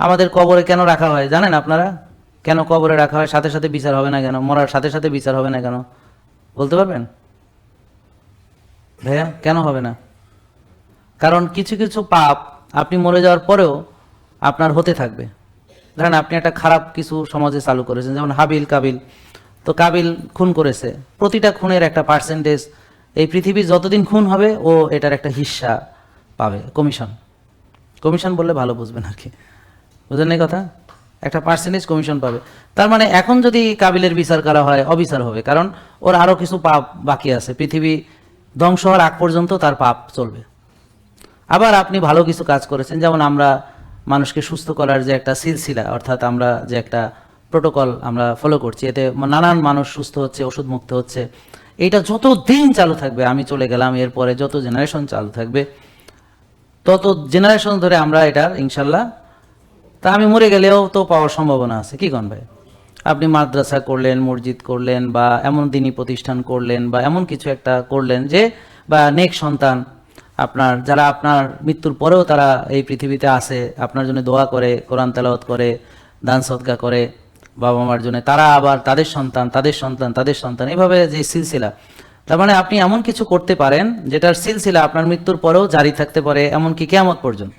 আমাদের কবরে কেন রাখা হয় জানেন আপনারা? কেন কবরে রাখা হয়? সাথে সাথে বিচার হবে না কেন? মরার সাথে সাথে বিচার হবে না কেন? বলতে পারবেন ভাইয়া? কেন হবে না? কারণ কিছু কিছু পাপ আপনি মরে যাওয়ার পরেও আপনার হতে থাকবে। ধরেন আপনি একটা খারাপ কিছু সমাজে চালু করেছেন, যেমন হাবিল কাবিল। তো কাবিল খুন করেছে, প্রতিটা খুনের একটা পার্সেন্টেজ, এই পৃথিবীর যতদিন খুন হবে ও এটার একটা হিস্সা পাবে, কমিশন। কমিশন বললে ভালো বুঝবেন আর কি, বুঝলেন এই কথা? একটা পার্সেন্টেজ কমিশন পাবে। তার মানে এখন যদি কাবিলের বিচার করা হয়, অবিচার হবে, কারণ ওর আরও কিছু পাপ বাকি আছে, পৃথিবী ধ্বংস হওয়ার আগ পর্যন্ত তার পাপ চলবে। আবার আপনি ভালো কিছু কাজ করেছেন, যেমন আমরা মানুষকে সুস্থ করার যে একটা সিলসিলা, অর্থাৎ আমরা যে একটা প্রোটোকল আমরা ফলো করছি, এতে নানান মানুষ সুস্থ হচ্ছে, ওষুধ মুক্ত হচ্ছে। এইটা যত দিন চালু থাকবে, আমি চলে গেলাম, এরপরে যত জেনারেশন চালু থাকবে, তত জেনারেশন ধরে আমরা এটার ইনশাল্লাহ, তা আমি মরে গেলেও তো পাওয়ার সম্ভাবনা আছে। কি কন ভাই? আপনি মাদ্রাসা করলেন, মসজিদ করলেন, বা এমন দিনী প্রতিষ্ঠান করলেন, বা এমন কিছু একটা করলেন যে, বা নেক সন্তান আপনার, যারা আপনার মৃত্যুর পরেও তারা এই পৃথিবীতে আছে, আপনার জন্য দোয়া করে, কোরআন তেলাওয়াত করে, দান সদকা করে বাবা মার জন্য, তারা আবার তাদের সন্তান, তাদের সন্তান, তাদের সন্তান, এভাবে যে সিলসিলা। তার মানে আপনি এমন কিছু করতে পারেন যেটার সিলসিলা আপনার মৃত্যুর পরেও জারি থাকতে পারে, এমনকি কিয়ামত পর্যন্ত।